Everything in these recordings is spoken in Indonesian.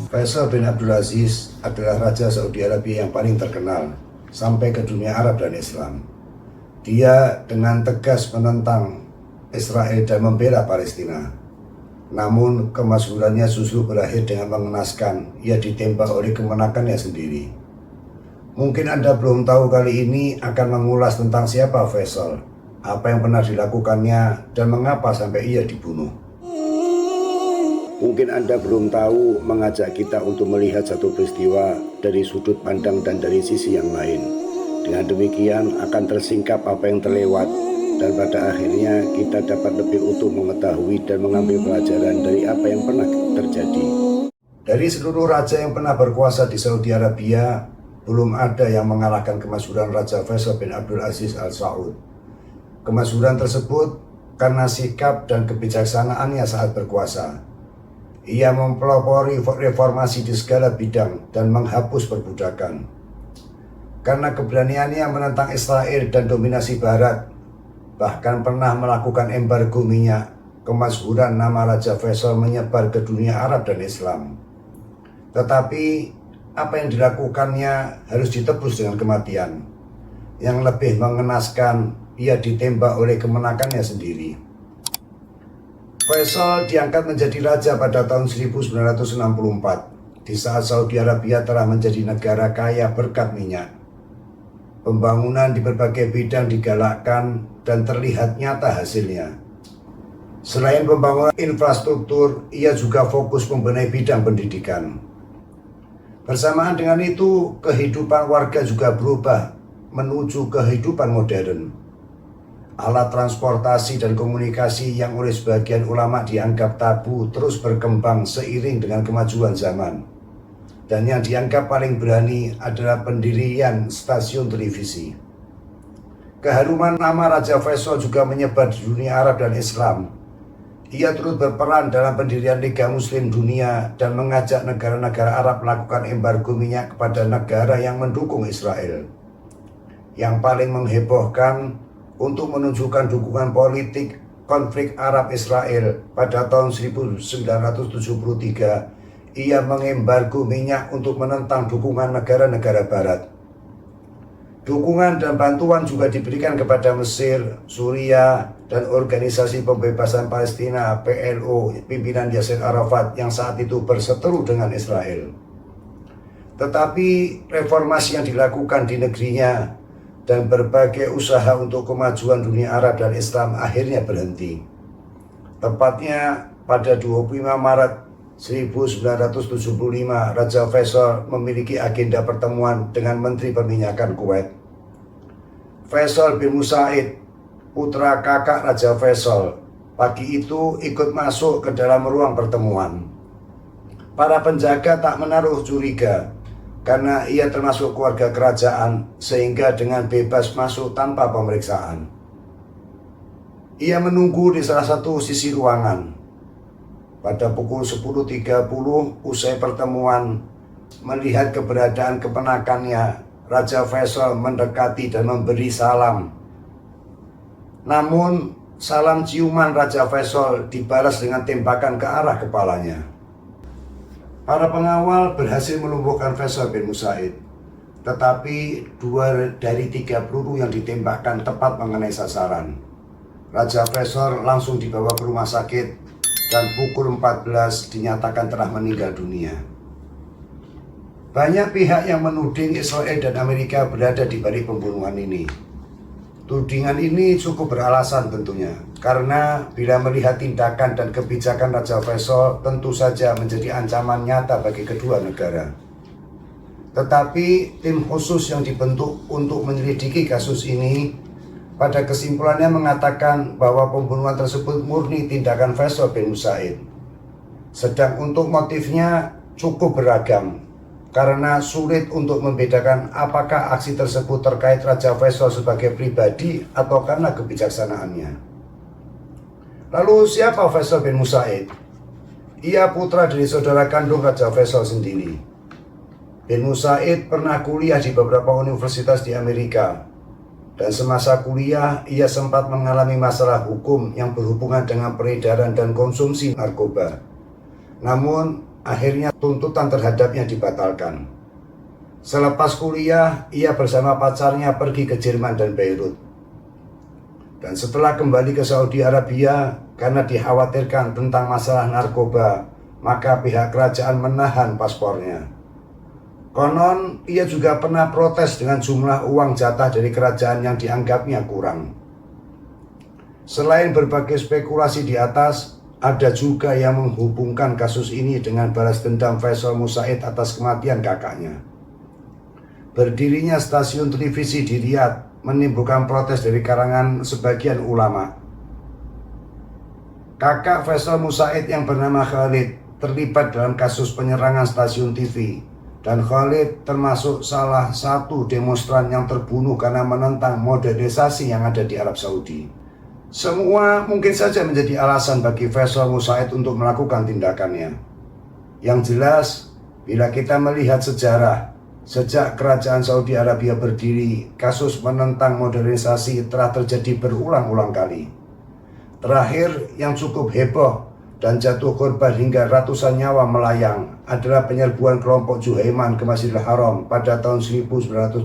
Faisal bin Abdul Aziz adalah Raja Saudi Arabia yang paling terkenal sampai ke dunia Arab dan Islam. Dia dengan tegas menentang Israel dan membela Palestina. Namun kemasyhurannya justru berakhir dengan mengenaskan. Ia ditembak oleh kemenakannya sendiri. Mungkin Anda belum tahu, kali ini akan mengulas tentang siapa Faisal, apa yang pernah dilakukannya, dan mengapa sampai ia dibunuh. Mungkin Anda belum tahu, mengajak kita untuk melihat satu peristiwa dari sudut pandang dan dari sisi yang lain. Dengan demikian akan tersingkap apa yang terlewat, dan pada akhirnya kita dapat lebih utuh mengetahui dan mengambil pelajaran dari apa yang pernah terjadi. Dari seluruh raja yang pernah berkuasa di Saudi Arabia, belum ada yang mengalahkan kemasyhuran Raja Faisal bin Abdul Aziz Al Saud. Kemasyhuran tersebut karena sikap dan kebijaksanaannya saat berkuasa. Ia mempelopori reformasi di segala bidang dan menghapus perbudakan. Karena keberaniannya menentang Israel dan dominasi Barat, bahkan pernah melakukan embargo minyak, kemasyhuran nama Raja Faisal menyebar ke dunia Arab dan Islam. Tetapi apa yang dilakukannya harus ditebus dengan kematian. Yang lebih mengenaskan, ia ditembak oleh kemenakannya sendiri. Faisal diangkat menjadi raja pada tahun 1964 di saat Saudi Arabia telah menjadi negara kaya berkat minyak. Pembangunan di berbagai bidang digalakkan dan terlihat nyata hasilnya. Selain pembangunan infrastruktur, ia juga fokus membenahi bidang pendidikan. Bersamaan dengan itu, kehidupan warga juga berubah menuju kehidupan modern. Alat transportasi dan komunikasi yang oleh sebagian ulama dianggap tabu terus berkembang seiring dengan kemajuan zaman. Dan yang dianggap paling berani adalah pendirian stasiun televisi. Keharuman nama Raja Faisal juga menyebar di dunia Arab dan Islam. Ia turut berperan dalam pendirian Liga Muslim Dunia dan mengajak negara-negara Arab melakukan embargo minyak kepada negara yang mendukung Israel. Yang paling menghebohkan, untuk menunjukkan dukungan politik konflik Arab-Israel pada tahun 1973, ia mengembargo minyak untuk menentang dukungan negara-negara Barat. Dukungan dan bantuan juga diberikan kepada Mesir, Suriah, dan Organisasi Pembebasan Palestina PLO pimpinan Yasser Arafat yang saat itu berseteru dengan Israel. Tetapi reformasi yang dilakukan di negerinya dan berbagai usaha untuk kemajuan dunia Arab dan Islam akhirnya berhenti. Tepatnya pada 25 Maret 1975, Raja Faisal memiliki agenda pertemuan dengan Menteri Perminyakan Kuwait. Faisal bin Musaid, putra kakak Raja Faisal, pagi itu ikut masuk ke dalam ruang pertemuan. Para penjaga tak menaruh curiga, karena ia termasuk keluarga kerajaan sehingga dengan bebas masuk tanpa pemeriksaan. Ia menunggu di salah satu sisi ruangan. Pada pukul 10.30 usai pertemuan, melihat keberadaan kepenakannya, Raja Faisal mendekati dan memberi salam. Namun salam ciuman Raja Faisal dibalas dengan tembakan ke arah kepalanya. Para pengawal berhasil melumpuhkan Faisal bin Musaid, tetapi 2 dari 3 peluru yang ditembakkan tepat mengenai sasaran. Raja Faisal langsung dibawa ke rumah sakit dan pukul 14 dinyatakan telah meninggal dunia. Banyak pihak yang menuding Israel dan Amerika berada di balik pembunuhan ini. Tudingan ini cukup beralasan tentunya, karena bila melihat tindakan dan kebijakan Raja Faisal tentu saja menjadi ancaman nyata bagi kedua negara. Tetapi tim khusus yang dibentuk untuk menyelidiki kasus ini pada kesimpulannya mengatakan bahwa pembunuhan tersebut murni tindakan Faisal bin Musaid. Sedang untuk motifnya cukup beragam, karena sulit untuk membedakan apakah aksi tersebut terkait Raja Faisal sebagai pribadi atau karena kebijaksanaannya. Lalu siapa Faisal bin Musaid? Ia putra dari saudara kandung Raja Faisal sendiri. Bin Musaid pernah kuliah di beberapa universitas di Amerika, dan semasa kuliah ia sempat mengalami masalah hukum yang berhubungan dengan peredaran dan konsumsi narkoba. Namun Akhirnya tuntutan terhadapnya dibatalkan. Selepas kuliah, ia bersama pacarnya pergi ke Jerman dan Beirut. Dan setelah kembali ke Saudi Arabia, karena dikhawatirkan tentang masalah narkoba, maka pihak kerajaan menahan paspornya. Konon, ia juga pernah protes dengan jumlah uang jatah dari kerajaan yang dianggapnya kurang. Selain berbagai spekulasi di atas, ada juga yang menghubungkan kasus ini dengan balas dendam Faisal Musaid atas kematian kakaknya. Berdirinya stasiun televisi di Riyadh menimbulkan protes dari kalangan sebagian ulama. Kakak Faisal Musaid yang bernama Khalid terlibat dalam kasus penyerangan stasiun TV, dan Khalid termasuk salah satu demonstran yang terbunuh karena menentang modernisasi yang ada di Arab Saudi. Semua mungkin saja menjadi alasan bagi Faisal Musaid untuk melakukan tindakannya. Yang jelas, bila kita melihat sejarah, sejak kerajaan Saudi Arabia berdiri, kasus menentang modernisasi telah terjadi berulang-ulang kali. Terakhir yang cukup heboh dan jatuh korban hingga ratusan nyawa melayang adalah penyerbuan kelompok Juhaiman ke Masjidil Haram pada tahun 1979.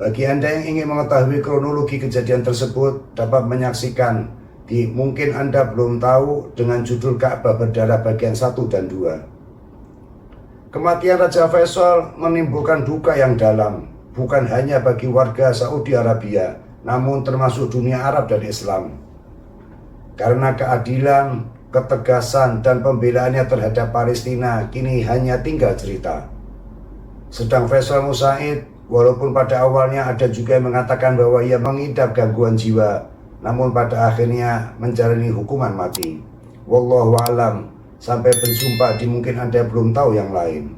Bagi Anda yang ingin mengetahui kronologi kejadian tersebut, dapat menyaksikan di Mungkin Anda Belum Tahu dengan judul Ka'bah Berdarah bagian 1 dan 2. Kematian Raja Faisal menimbulkan duka yang dalam, bukan hanya bagi warga Saudi Arabia, namun termasuk dunia Arab dan Islam. Karena keadilan, ketegasan, dan pembelaannya terhadap Palestina kini hanya tinggal cerita. Sedang Faisal Musaid, walaupun pada awalnya ada juga yang mengatakan bahwa ia mengidap gangguan jiwa, namun pada akhirnya menjalani hukuman mati. Wallahu a'lam. Sampai berjumpa di Mungkin Anda Belum Tahu yang lain.